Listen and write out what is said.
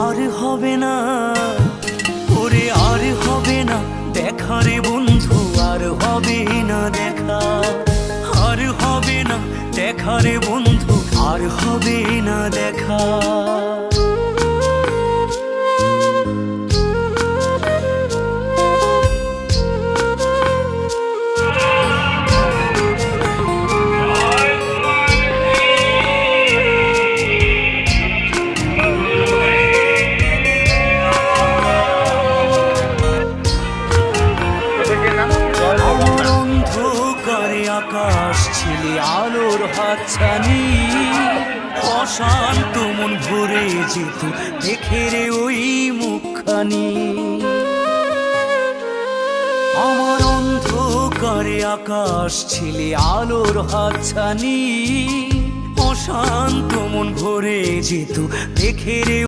আর হবে না, ওরে আর হবে না দেখা রে বন্ধু, আর হবে না দেখা, আর হবে না দেখা রে বন্ধু, আর হবে না দেখা। আকাশ ছিলে আলোর হাতছানি, অশান্ত মন ভরে যেত দেখে রে ওই মুখখানি। আমার অন্ধকারে আকাশ ছিলে আলোর হাতছানি, অশান্ত মন ভরে যেত দেখে রে